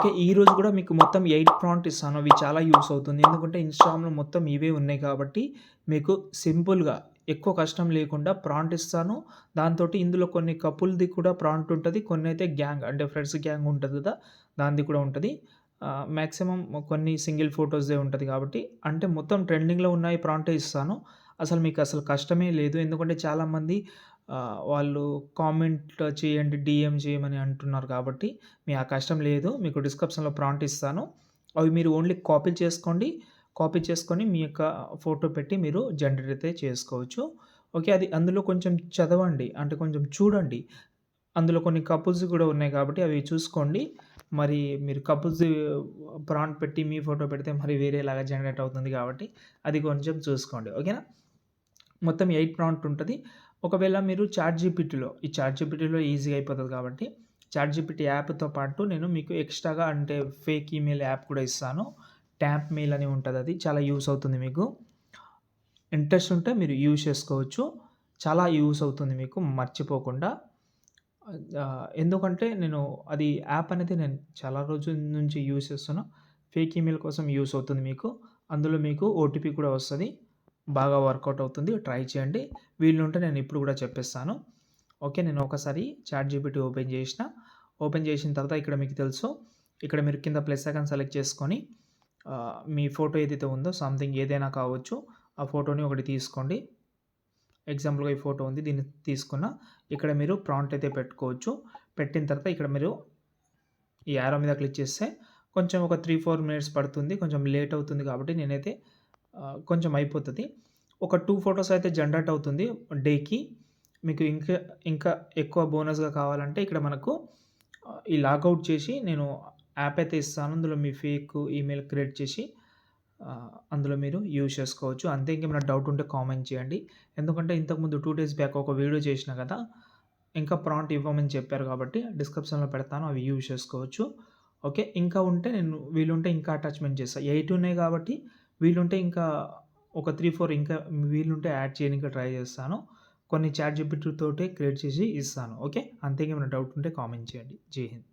Okay. ఈరోజు కూడా మీకు మొత్తం 8 ప్రాంప్ట్ ఇస్తాను. అవి చాలా యూజ్ అవుతుంది. ఎందుకంటే ఇన్‌స్టాగ్రామ్‌లో మొత్తం ఇవే ఉన్నాయి కాబట్టి మీకు సింపుల్‌గా ఎక్కువ కష్టం లేకుండా ప్రాంప్ట్ ఇస్తాను. దాంతోటి ఇందులో కొన్ని కపుల్‌ది కూడా ప్రాంప్ట్ ఉంటది. కొన్నైతే గ్యాంగ్ అంటే ఫ్రెండ్స్ గ్యాంగ్ ఉంటది కదా! దానిది కూడా ఉంటది. మాక్సిమం కొన్ని సింగిల్ ఫోటోస్‌దే ఉంటది కాబట్టి అంటే మొత్తం ట్రెండింగ్‌లో ఉన్నాయి ప్రాంప్టే ఇస్తాను. మీకు కష్టమే లేదు. ఎందుకంటే చాలామంది వాళ్ళు కామెంట్ చేయండి, డీఎం చేయమని అంటున్నారు కాబట్టి ఆ కష్టం లేదు. మీకు డిస్క్రిప్షన్‌లో ప్రాంప్ట్ ఇస్తాను. అవి మీరు ఓన్లీ కాపీ చేసుకోండి. కాపీ చేసుకొని మీ యొక్క ఫోటో పెట్టి మీరు జనరేట్ అయితే చేసుకోవచ్చు. ఓకే. అది అందులో కొంచెం చదవండి. అంటే కొంచెం చూడండి. అందులో కొన్ని కపుల్స్ కూడా ఉన్నాయి కాబట్టి అవి చూసుకోండి. మరి మీరు కపుల్స్ ప్రాంప్ట్ పెట్టి మీ ఫోటో పెడితే మరి వేరేలాగా జనరేట్ అవుతుంది కాబట్టి అది కొంచెం చూసుకోండి. ఓకేనా? మొత్తం 8 ప్రాంప్ట్ ఉంటది. ఒకవేళ మీరు చాట్‌జీపీటీలో ఈజీగా అయిపోతది కాబట్టి చాట్‌జీపీటీ యాప్‌తో పాటు నేను మీకు ఎక్స్‌ట్రాగా అంటే ఫేక్ ఈమెయిల్ యాప్ కూడా ఇస్తాను. ట్యాంప్ మెయిల్ అని ఉంటదది. చాలా యూజ్ అవుతుంది మీకు. ఇంట్రెస్ట్ ఉంటే మీరు యూజ్ చేసుకోవచ్చు. చాలా యూజ్ అవుతుంది మీకు మర్చిపోకుండా. ఎందుకంటే అది యాప్ అనేది నేను చాలా రోజుల నుంచి యూజ్ చేస్తున్నా. ఫేక్ ఈమెయిల్ కోసం యూజ్ అవుతుంది మీకు. అందులో మీకు ఓటీపీ కూడా వస్తది. బాగా వర్కౌట్ అవుతుంది. ట్రై చేయండి. వీలుంటే నేను ఇప్పుడు కూడా చెప్పేస్తాను. ఓకే. నేను ఒకసారి చాట్‌జీపీటీ ఓపెన్ చేసిన తర్వాత ఇక్కడ మీకు తెలుసు. ఇక్కడ మీరు కింద ప్లస్ ఐకాన్ సెలెక్ట్ చేసుకొని మీ ఫోటో ఏదైతే ఉందో సంథింగ్ ఏదైనా కావచ్చు. ఆ ఫోటోని ఒకటి తీసుకోండి. ఎగ్జాంపుల్‌గా ఈ ఫోటో ఉంది. దీన్ని తీసుకున్న. ఇక్కడ మీరు ప్రాంప్ట్ అయితే పెట్టుకోవచ్చు. పెట్టిన తర్వాత ఇక్కడ మీరు ఈ యారో మీద క్లిక్ చేస్తే కొంచెం ఒక 3, 4 మినిట్స్ పడుతుంది. కొంచెం లేట్ అవుతుంది కాబట్టి నేనైతే కొంచెం అయిపోతది. ఒక 2 ఫోటోస్ అయితే జనరేట్ అవుతుంది డేకి. మీకు ఇంకా ఎక్కువ బోనస్‌గా కావాలంటే ఇక్కడ మనకు ఈ లాగౌట్ చేసి నేను యాప్ అయితే ఇస్తాను. అందులో మీ ఫేక్ ఈమెయిల్ క్రియేట్ చేసి అందులో మీరు యూజ్ చేసుకోవచ్చు. అంతే ఇంకేమైనా డౌట్ ఉంటే కామెంట్ చేయండి. ఎందుకంటే ఇంతకుముందు 2 డేస్ బ్యాక్ ఒక వీడియో చేసినా కదా! ఇంకా ప్రాంప్ట్ ఇవ్వమని చెప్పారు కాబట్టి డిస్క్రిప్షన్‌లో పెడతాను. అవి యూజ్ చేసుకోవచ్చు. ఓకే. ఇంకా ఉంటే వీలుంటే ఇంకా అటాచ్‌మెంట్ చేస్తా. 8 ఉన్నాయి కాబట్టి వీలుంటే ఇంకా ఒక 3, 4 ఇంకా వీలుంటే యాడ్ చేయనీకి ట్రై చేస్తాను. కొన్ని చాట్‌జీపీటీ తోటే క్రియేట్ చేసి ఇస్తాను. ఓకే. అంతే ఇంకేమైనా డౌట్ ఉంటే కామెంట్ చేయండి. జై హింద్.